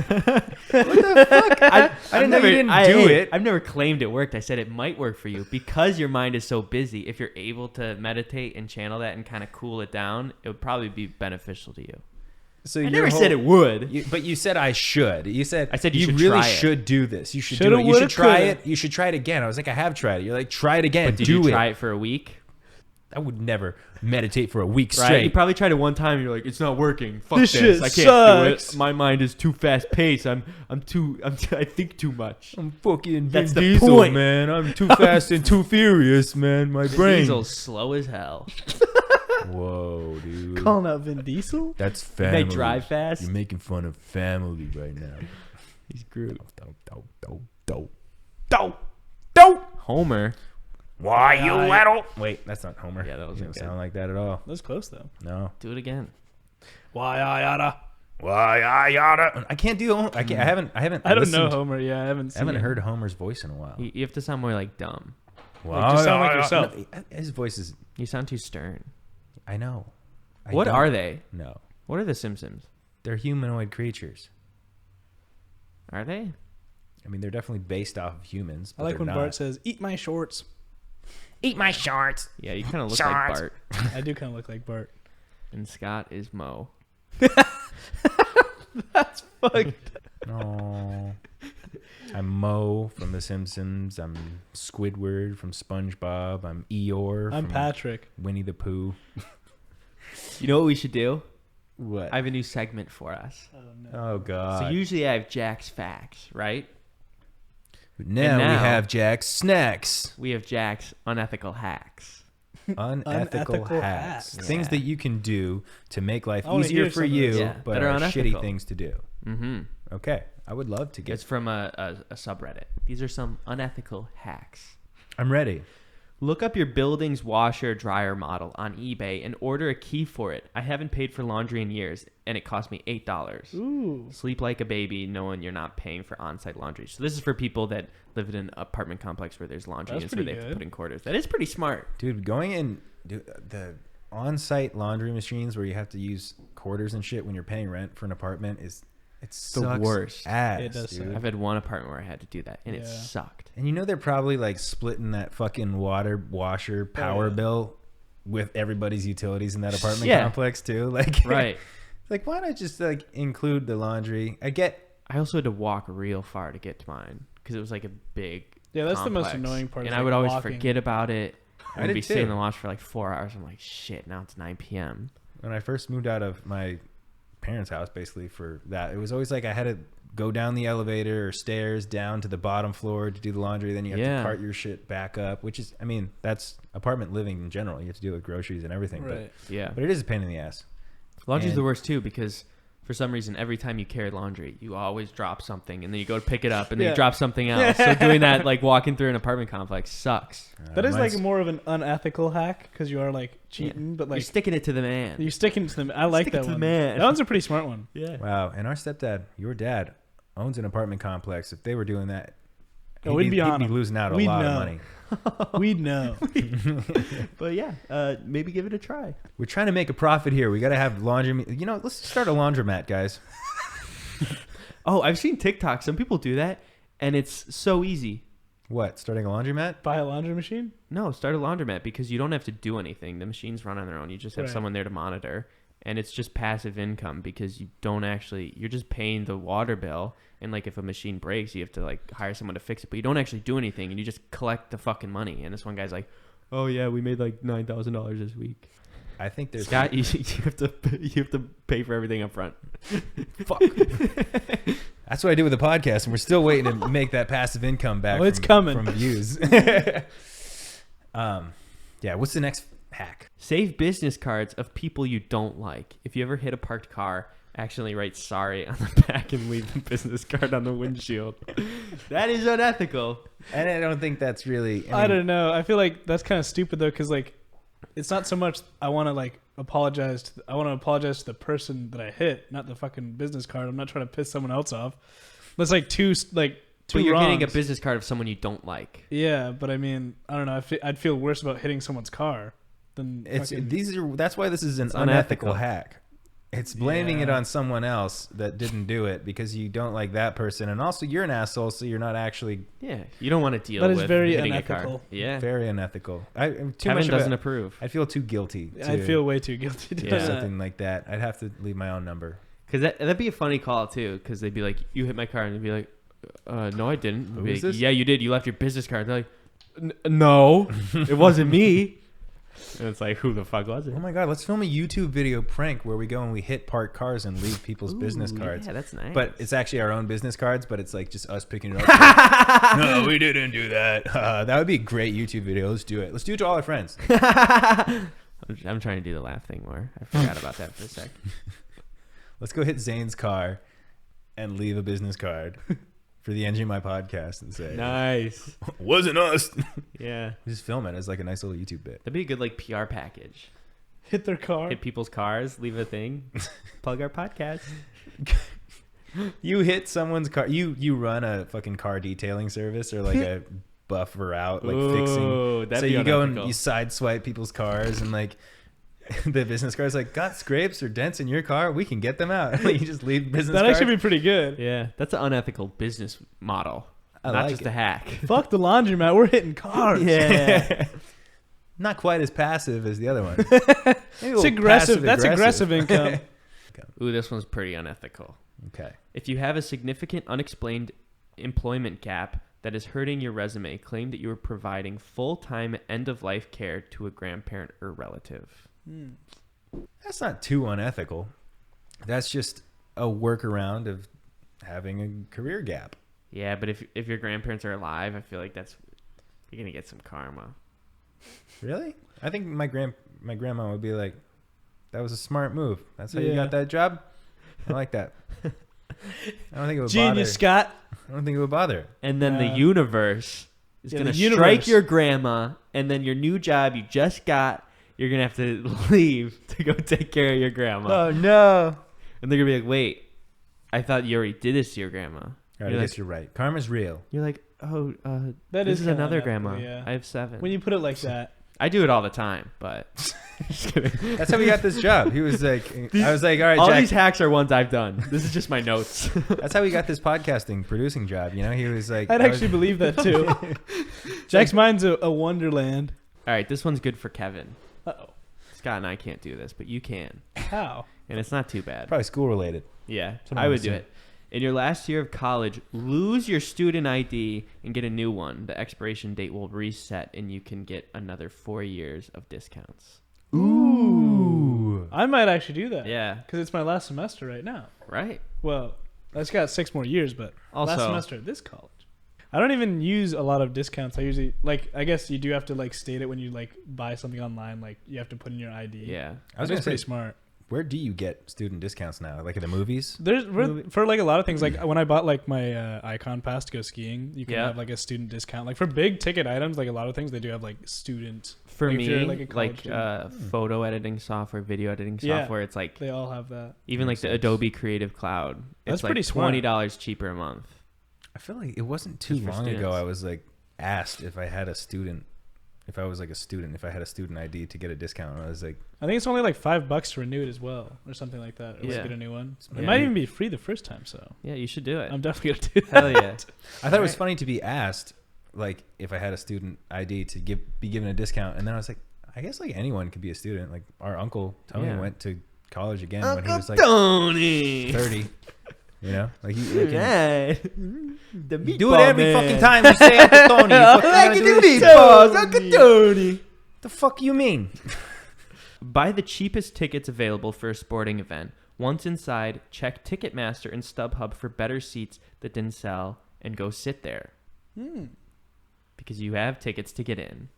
I didn't know you didn't do it. I've never claimed it worked. I said it might work for you because your mind is so busy. If you're able to meditate and channel that and kind of cool it down, it would probably be beneficial to you. So I never said it would. But you said I should. I said you should really try it. should do this. You should Shoulda, do it. You woulda, should try coulda. it. You should try it again. I was like, I have tried it. You're like, try it again. But did do you it. try it for a week? I would never meditate for a week Right? straight. You probably tried it one time and you're like, it's not working. Fuck This this. shit I can't sucks. do it. My mind is too fast paced. I think too much. I'm fucking That's Vin the Diesel, point. man. I'm too fast and too furious, man. My brain. Diesel's slow as hell. Whoa, dude. Calling out Vin Diesel? That's family. They drive fast. You're making fun of family right now. He's Groot. Homer. Why you little? Wait, that's not Homer. Yeah, that was He doesn't okay. sound like that at all. That's close though. No. Do it again. Why I oughta? Why I oughta? I can't do. I can't. I haven't. I don't know listened- Homer. Yeah, I haven't I seen haven't it. heard Homer's voice in a while. You have to sound more like dumb. Like, just sound like yourself. No, his voice is. You sound too stern. I know. I What don't- are they? No, What are the Simpsons? they're humanoid creatures. Are they? I mean, they're definitely based off of humans. I But like they're when not. Bart says, "Eat my shorts." "Eat my shorts." Yeah, you kind of look like Shorts. Bart. I do kind of look like Bart. And Scott is Mo. That's fucked. No. I'm Mo from The Simpsons. I'm Squidward from SpongeBob. I'm Eeyore I'm from Patrick. Winnie the Pooh. You know what we should do? What? I have a new segment for us. Oh no. Oh God. So usually I have Jack's facts, right? But now we now- have Jack's snacks. We have Jack's unethical hacks. Unethical Unethical hacks. hacks. Things Yeah. that you can do to make life I wanna easier hear for some of you, this. Yeah, but that are are unethical. shitty things to do. Mm-hmm. Okay. I would love to get. It's from a subreddit. These are some unethical hacks. I'm ready. Look up your building's washer dryer model on eBay and order a key for it. I haven't paid for laundry in years, and it cost me $8. Ooh. Sleep like a baby knowing you're not paying for on-site laundry. So this is for people that live in an apartment complex where there's laundry That's and so they pretty have to good. put in quarters. That is pretty smart. Dude, going in the on-site laundry machines where you have to use quarters and shit when you're paying rent for an apartment is The sucks worst. ass, It does dude. suck. I've had one apartment where I had to do that, and it Yeah. sucked. And you know they're probably like splitting that fucking water washer power yeah. bill with everybody's utilities in that apartment Yeah. complex too. Like, Right. like why not just like include the laundry? I get. I also had to walk real far to get to mine because it was like a big Yeah, that's the most complex. annoying part. And is, I like, would always walking. forget about it. I I'd did be sitting in too. the wash for like 4 hours. I'm like, shit, now it's 9 p.m. When I first moved out of my parents' house, basically for that, it was always like I had to go down the elevator or stairs down to the bottom floor to do the laundry. Then you have Yeah. to cart your shit back up, which is, I mean, that's apartment living in general. You have to deal with groceries and everything. Right. Yeah. But it is a pain in the ass. Laundry's And- the worst too because for some reason, every time you carry laundry, you always drop something and then you go to pick it up and then Yeah. you drop something else. So doing that, like walking through an apartment complex sucks. That is Mine's- like more of an unethical hack because you are like cheating, but You're like sticking it to the man. you're sticking to them. I like Stick it that to the one. man. That one's a pretty smart one. Yeah. Wow. And our stepdad, your dad, owns an apartment complex. If they were doing that, Oh, we'd be on he'd be him. losing out a We'd lot know. of money. We'd know. But yeah, maybe give it a try. We're trying to make a profit here. We got to have laundry. You know, let's start a laundromat, guys. Oh, I've seen TikTok. Some people do that, and it's so easy. What? Starting a laundromat? Buy a laundry machine. No, start a laundromat because you don't have to do anything. The machines run on their own. You just have Right. someone there to monitor, and it's just passive income because you don't actually. You're just paying the water bill, and like if a machine breaks, you have to like hire someone to fix it, but you don't actually do anything, and you just collect the fucking money. And this one guy's like, "Oh yeah, we made like $9,000 this week." I think there's Scott, you have to pay for everything up front. Fuck. That's what I do with the podcast, and we're still waiting to make that passive income back. Oh, it's coming. From views. Yeah. What's the next hack? Save business cards of people you don't like. If you ever hit a parked car, accidentally write sorry on the back and leave the business card on the windshield. That is unethical. And I don't think that's really. I don't know. I feel like that's kind of stupid though, because like, it's not so much I want to like apologize. I want to apologize to the person that I hit, not the fucking business card. I'm not trying to piss someone else off. But it's like two But you're wrongs. getting a business card of someone you don't like. Yeah, but I mean, I don't know. I'd feel worse about hitting someone's car than That's why this is an unethical. unethical hack. It's blaming it on someone else that didn't do it because you don't like that person, and also you're an asshole, so you're not actually. Yeah, you don't want to deal That is with very hitting unethical. a car. Yeah, Very unethical. Kevin doesn't approve. I'd feel too guilty. I'd feel way too guilty to Yeah. do do that. something like that. I'd have to leave my own number. Because that'd be a funny call too. Because they'd be like, "You hit my car," and they'd be like, "No, I didn't." Who Be is like, this? Yeah, you did. You left your business card. They're like, "No, it wasn't me." And it's like, who the fuck was it? Oh my god, let's film a YouTube video prank where we go and we hit parked cars and leave people's business Ooh, cards. Yeah, that's nice. But it's actually our own business cards, but it's like just us picking it up. No, we didn't do that. That would be a great YouTube video. Let's do it. Let's do it to all our friends. I'm trying to do the laugh thing more. I forgot about that for a sec. Let's go hit Zane's car and leave a business card for the NGMI podcast and say, Nice. wasn't us. Yeah, Just film it as like a nice little YouTube bit. that'd be a good like PR package. Hit their car. Hit people's cars, leave a thing, plug our podcast. You hit someone's car. You run a fucking car detailing service or like a buffer out, like fixing. Ooh, that'd So be you go and unethical. you side swipe people's cars and like the business car's like, got scrapes or dents in your car? We can get them out. You just leave business That'd cards. actually be pretty good. Yeah, that's an unethical business model, I not like just it. a hack. Fuck the laundromat. We're hitting cars. Yeah. Not quite as passive as the other one. It's aggressive. That's aggressive income. Ooh, this one's pretty unethical. Okay. If you have a significant unexplained employment gap that is hurting your resume, claim that you are providing full-time end-of-life care to a grandparent or relative. That's not too unethical. That's just a workaround of having a career gap. Yeah, but if your grandparents are alive, I feel like you're gonna get some karma. Really? I think my grandma would be like, that was a smart move. That's how you Yeah. got that job? I like that. I don't think it would Genius, bother. Scott. I don't think it would bother. And then the Yeah. universe is Yeah, gonna the strike universe. your grandma, and then your new job you just got, you're gonna have to leave to go take care of your grandma. No. And they're gonna be like, "Wait, I thought you already did this to your grandma." All right, I You're guess like, you're right. Karma's real. You're like, "Oh, That this is is kinda another unethical, grandma. yeah. I have 7." When you put it like that. I do it all the time, but just kidding. That's how we got this job. He was like, I was like, all right, all Jack. these hacks are ones I've done. This is just my notes. That's how we got this podcasting producing job. You know, he was like, I'd I was- actually believe that too. Jack's mind's a wonderland. All right, this one's good for Kevin. Uh-oh. Scott and I can't do this, but you can, How? and it's not too bad. probably school related. Yeah, Someone I would was do saying. it. In your last year of college, lose your student ID and get a new one. The expiration date will reset, and you can get another 4 years of discounts. Ooh. I might actually do that. Yeah, Because it's my last semester right now. right. Well, I've got 6 more years, but last Also- semester at this college. I don't even use a lot of discounts. I usually, I guess you do have to, state it when you, buy something online. Like, you have to put in your ID. Yeah. I was That's gonna pretty say, smart. where do you get student discounts now? Like at the movies? There's for a lot of things, like when I bought my Icon pass to go skiing, you can Yeah. have a student discount. Like for big ticket items, a lot of things they do have student. For Like, if you're, me, a college student. photo editing software, video editing Yeah. software, it's like They all have that. even like Makes the sense. Adobe Creative Cloud. That's it's like pretty smart. $20 cheaper a month. I feel like it wasn't too Just for long ago. students. I was like asked if I had a student, if I was like a student, if I had a student ID to get a discount. And I was like, I think it's only $5 to renew it as well, or something like that. Or Yeah. get a new one. It Yeah. might even be free the first time. So Yeah, you should do it. I'm definitely gonna do that. Hell yeah. I thought it was funny to be asked, like, if I had a student ID to be given a discount. And then I was like, I guess like anyone could be a student. Like our uncle Tony Yeah. went to college again when he was like Tony. 30. You know, like he can Yeah. The do it every fucking time you say Uncle Tony. You fucking I gotta can do do this. meatballs, Uncle Tony. The fuck you mean? Buy the cheapest tickets available for a sporting event. Once inside, check Ticketmaster and StubHub for better seats that didn't sell and go sit there. Because you have tickets to get in.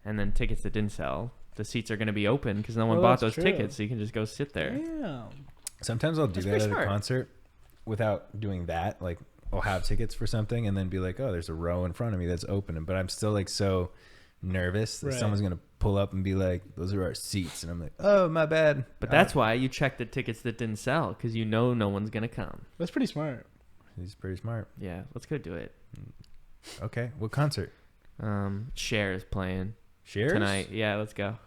And then tickets that didn't sell, the seats are going to be open because no one Oh, bought that's those true. tickets, so you can just go sit there. Damn. Sometimes I'll do That's that pretty at smart. a concert without doing that. Like, I'll have tickets for something and then be like, oh, there's a row in front of me that's open. But I'm still like so nervous that Right. someone's going to pull up and be like, those are our seats. And I'm like, oh, my bad. But that's why you check the tickets that didn't sell, because you know no one's going to come. That's pretty smart. He's pretty smart. Yeah, let's go do it. Okay. What concert? Cher is playing Shares? tonight. Yeah, let's go.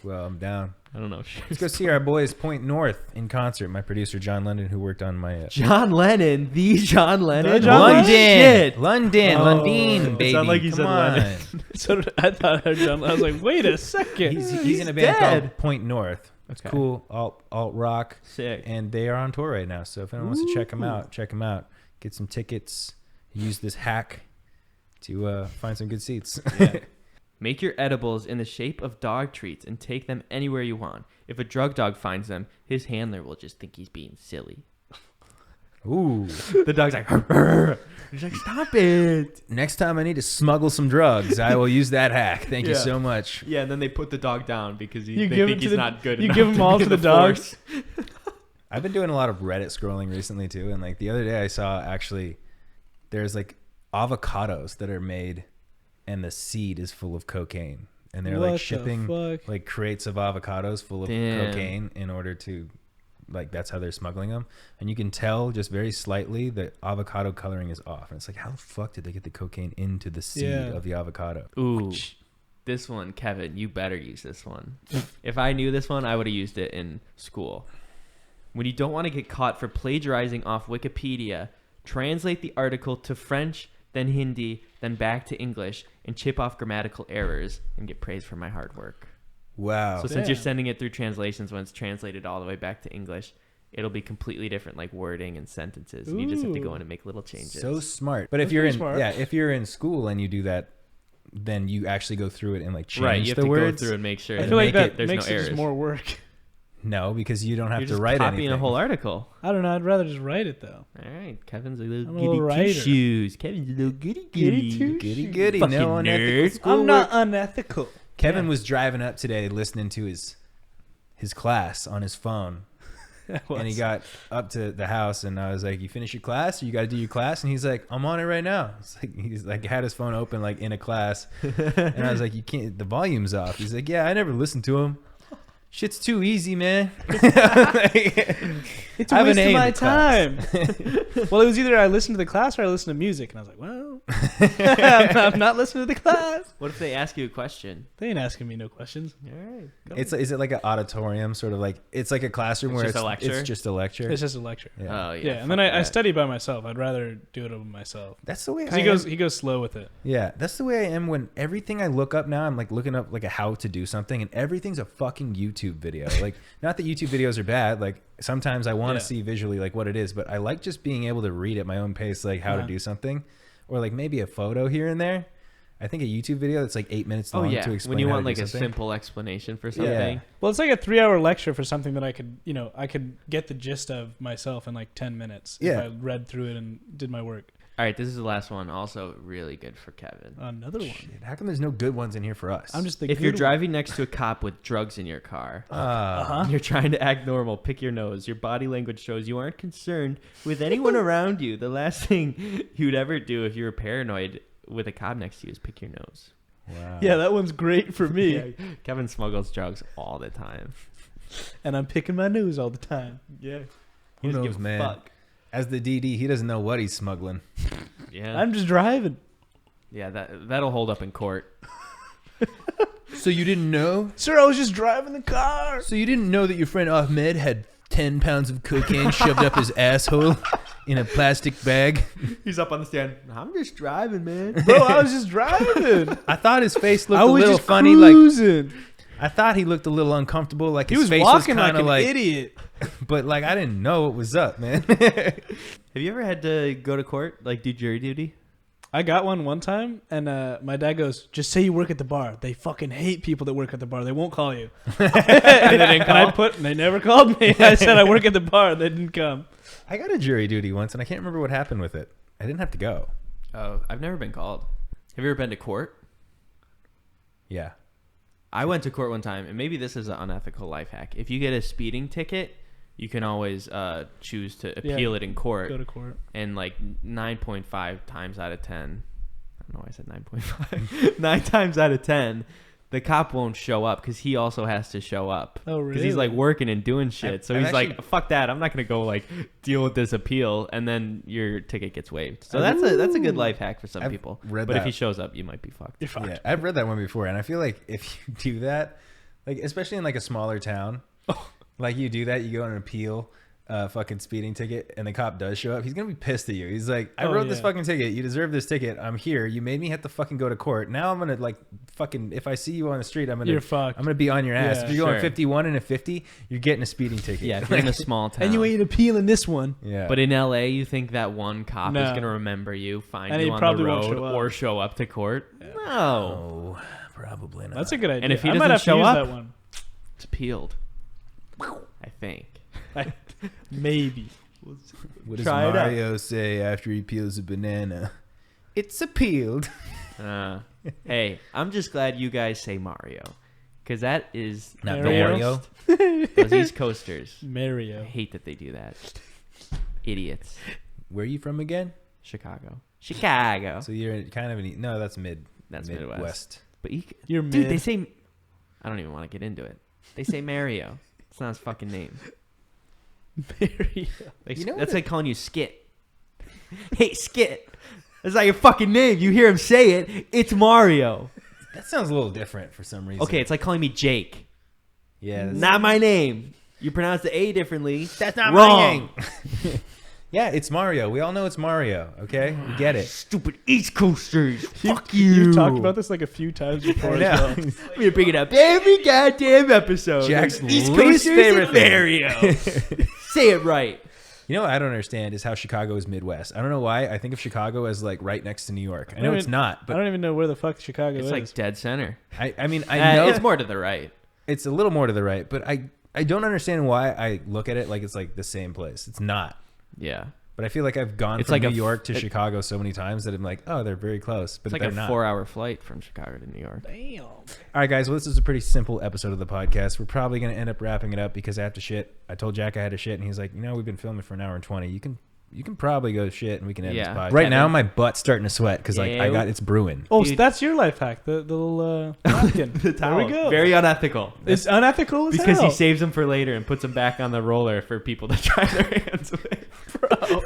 Well, I'm down. I don't know. Let's go see our boys Point North in concert. My producer, John London, who worked on my... John Lennon, the John Lennon. The John London. Shit. London. Oh. London, It baby. sounded like you Come said on. Lennon. So I thought I heard John. I was like, wait a second. He's in a band dead. called Point North. It's Okay. cool. Alt rock. Sick. And they are on tour right now. So if anyone wants to check them out, check them out. Get some tickets. Use this hack to find some good seats. Yeah. Make your edibles in the shape of dog treats and take them anywhere you want. If a drug dog finds them, his handler will just think he's being silly. Ooh. The dog's like, "Arr, arr." He's like, stop it. Next time I need to smuggle some drugs, I will use that hack. Thank you Yeah. so much. Yeah, and then they put the dog down because You they give think it to he's the- not good you enough give them to all be to the force. dogs? I've been doing a lot of Reddit scrolling recently too. And like the other day I saw actually there's like avocados that are made and the seed is full of cocaine. And they're What like the shipping fuck? like crates of avocados full of Damn. cocaine in order to like that's how they're smuggling them. And you can tell just very slightly that avocado coloring is off. And it's like, how the fuck did they get the cocaine into the seed Yeah. of the avocado? Ooh, this one, Kevin, you better use this one. If I knew this one, I would have used it in school. When you don't want to get caught for plagiarizing off Wikipedia, translate the article to French, then Hindi, then back to English, and chip off grammatical errors and get praised for my hard work. Wow. So since you're Damn. sending it through translations, when it's translated all the way back to English, it'll be completely different, like wording and sentences. And you just have to go in and make little changes. So smart. But if That's you're in pretty smart. yeah, if you're in school and you do that, then you actually go through it and like change right, you have the to words. go through and make sure. I And feel like make that there's makes no it just errors. more work. No, because you don't have You're to just write copying anything. a whole article. I don't know. I'd rather just write it though. All right, Kevin's a little I'm a goody little writer. two-shoes. Kevin's a little goody Goody goody. two- Goody goody. Fucking No unethical nerd. schoolwork. I'm not unethical. Kevin Yeah. was driving up today listening to his class on his phone. And he got up to the house and I was like, you finish your class or you got to do your class? And he's like, I'm on it right now. It's like, he's like had his phone open like in a class. And I was like, you can't, the volume's off. He's like, yeah, I never listened to him. Shit's too easy, man. It's a I have waste an A of in my the class. time. Well, it was either I listened to the class or I listened to music, and I was like, well, I'm not listening to the class. What if they ask you a question? They ain't asking me no questions. All right. Is it like an auditorium, sort of like it's like a classroom It's where just a lecture? it's just a lecture? It's just a lecture. Yeah. Oh, Yeah, and fuck then I that. study by myself. I'd rather do it by myself. That's the way Because he goes slow with it. Yeah, that's the way I am when everything I look up now, I'm like looking up like a how to do something and everything's a fucking YouTube video. Like, not that YouTube videos are bad. Like sometimes I want to Yeah. see visually like what it is, but I like just being able to read at my own pace, like how to Uh-huh. do something or like maybe a photo here and there. I think a YouTube video that's like 8 minutes long Oh yeah, to explain when you how want to like do a something. simple explanation for Yeah. something. Well, it's like a 3-hour lecture for something that I could get the gist of myself in like 10 minutes. Yeah. If I read through it and did my work. All right, this is the last one. Also really good for Kevin. Another one. Shit, how come there's no good ones in here for us? I'm just the If you're good driving next to a cop with drugs in your car, Uh-huh. and you're trying to act normal, pick your nose. Your body language shows you aren't concerned with anyone around you. The last thing you'd ever do if you were paranoid with a cop next to you is pick your nose. Wow. Yeah, that one's great for me. Yeah, Kevin smuggles drugs all the time. And I'm picking my nose all the time. Yeah. Who He doesn't knows, give a man? fuck. As the DD, he doesn't know what he's smuggling. Yeah. I'm just driving. Yeah, that'll hold up in court. So you didn't know? Sir, I was just driving the car. So you didn't know that your friend Ahmed had 10 pounds of cocaine shoved up his asshole in a plastic bag? He's up on the stand. I'm just driving, man. Bro, I was just driving. I thought his face looked I a was little just funny. cruising. Like I thought he looked a little uncomfortable. Like He his was face walking was like kind an of like, idiot. but like I didn't know what was up, man. Have you ever had to go to court, like do jury duty? I got one time, and my dad goes, "Just say you work at the bar. They fucking hate people that work at the bar. They won't call you." And they didn't call? They never called me. I said I work at the bar. They didn't come. I got a jury duty once, and I can't remember what happened with it. I didn't have to go. Oh, I've never been called. Have you ever been to court? Yeah. I went to court one time, and maybe this is an unethical life hack. If you get a speeding ticket, you can always choose to appeal it in court. Go to court. And like 9.5 times out of 10, I don't know why I said 9.5. 9 times out of 10, the cop won't show up because he also has to show up. Oh, really? Because he's like working and doing shit. So he's like, fuck that. I'm not going to go like deal with this appeal. And then your ticket gets waived. So that's a good life hack for some people. But if he shows up, you might be fucked. You're fucked. Yeah, I've read that one before. And I feel like if you do that, like especially in like a smaller town, like you do that, you go on an appeal, fucking speeding ticket, and the cop does show up, he's gonna be pissed at you. He's like, I wrote this fucking ticket, you deserve this ticket, I'm here, you made me have to fucking go to court, now I'm gonna like fucking, if I see you on the street, you're fucked. I'm gonna be on your ass. If you're going 51 and a 50, you're getting a speeding ticket. Yeah, if you're in a small town. And you ain't appealing this one. Yeah. But in LA, you think that one cop is gonna remember you, find and you on the road, or show up to court? No, probably not. That's a good idea. And if he doesn't show up, it's appealed. I think. Maybe. What does Mario say after he peels a banana? It's appealed. Hey, I'm just glad you guys say Mario, because that is not Mario. Those East Coasters. Mario. I hate that they do that. Idiots. Where are you from again? Chicago. So you're kind of no, that's Midwest. But you're dude, mid. they say. I don't even want to get into it. They say Mario. It's not his fucking name. Mario. That's like calling you Skit. Hey, Skit. That's not your fucking name. You hear him say it. It's Mario. That sounds a little different for some reason. Okay, it's like calling me Jake. Yeah. Not my name. You pronounce the A differently. That's not wrong. my name. Yeah, it's Mario. We all know it's Mario, okay? We get it. Stupid East Coasters. Fuck you. You've talked about this like a few times before as well. We bring it up every goddamn episode. Jack's East least favorite thing. Mario. Say it right. You know what I don't understand is how Chicago is Midwest. I don't know why. I think of Chicago as like right next to New York. I know it's not, but I don't even know where the fuck Chicago is. It's like dead center. I mean, I know it's more to the right. It's a little more to the right, but I don't understand why I look at it like it's like the same place. It's not. Yeah. But I feel like I've gone from New York to Chicago so many times that I'm like, oh, they're very close. But it's like they're a not. 4-hour flight from Chicago to New York. Damn. All right, guys. Well, this is a pretty simple episode of the podcast. We're probably going to end up wrapping it up because I have to shit. I told Jack I had to shit, and he's like, we've been filming for an hour and 20. You can probably go shit, and we can end this podcast. Right now, my butt's starting to sweat because it's brewing. Oh, so that's your life hack. The little napkin. The towel. There we go. Very unethical. It's unethical as because hell. he saves them for later and puts them back on the roller for people to try their hands with. Bro.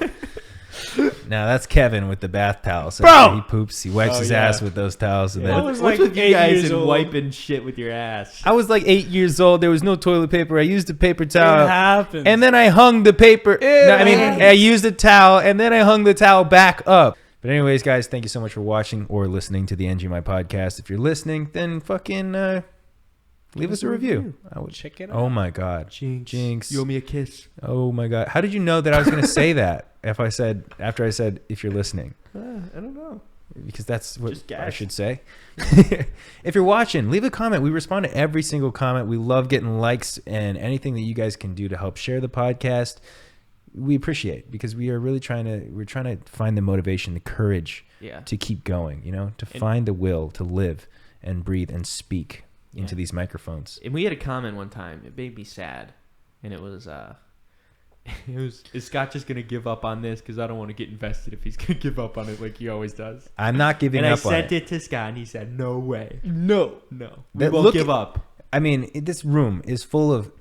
Now that's Kevin with the bath towels. So Bro! He poops. He wipes his ass with those towels. And I then was What's like with you 8 guys years and old. wiping shit with your ass? I was like 8 years old. There was no toilet paper. I used a paper towel. It happens. And then I hung the paper. I used a towel and then I hung the towel back up. But anyways, guys, thank you so much for watching or listening to the NGMI podcast. If you're listening, then fucking leave us a review. I would check it out. Oh my God. Jinx. You owe me a kiss. Oh my God. How did you know that I was going to say that after I said, if you're listening? I don't know. Because that's what Just guess. I should say. If you're watching, leave a comment. We respond to every single comment. We love getting likes and anything that you guys can do to help share the podcast. We appreciate because we are really trying to find the motivation, the courage to keep going, to find the will to live and breathe and speak into these microphones. And we had a comment one time. It made me sad. And it was, is Scott just going to give up on this? Because I don't want to get invested if he's going to give up on it like he always does. I'm not giving up on it. And I sent it to Scott and he said, no way. No. We won't give up. I mean, this room is full of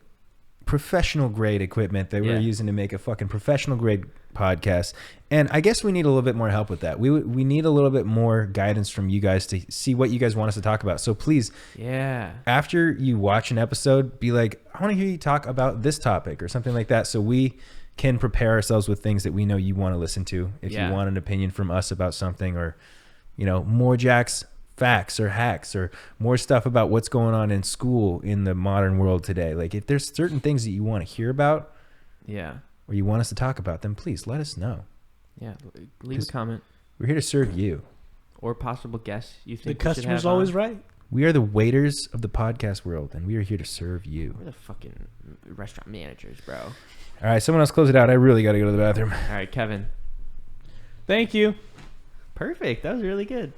professional grade equipment that we're using to make a fucking professional grade podcast. And I guess we need a little bit more help with that. We need a little bit more guidance from you guys to see what you guys want us to talk about. So please, after you watch an episode, be like, I want to hear you talk about this topic or something like that. So we can prepare ourselves with things that we know you want to listen to. If you want an opinion from us about something or, more Jack's facts or hacks or more stuff about what's going on in school in the modern world today. Like if there's certain things that you want to hear about or you want us to talk about, then please let us know. Leave a comment. We're here to serve you. Or possible guests you think the customer's always right. We are the waiters of the podcast world and we are here to serve you. We're the fucking restaurant managers, bro. All right, someone else close it out. I really got to go to the bathroom. All right, Kevin. Thank you. Perfect. That was really good.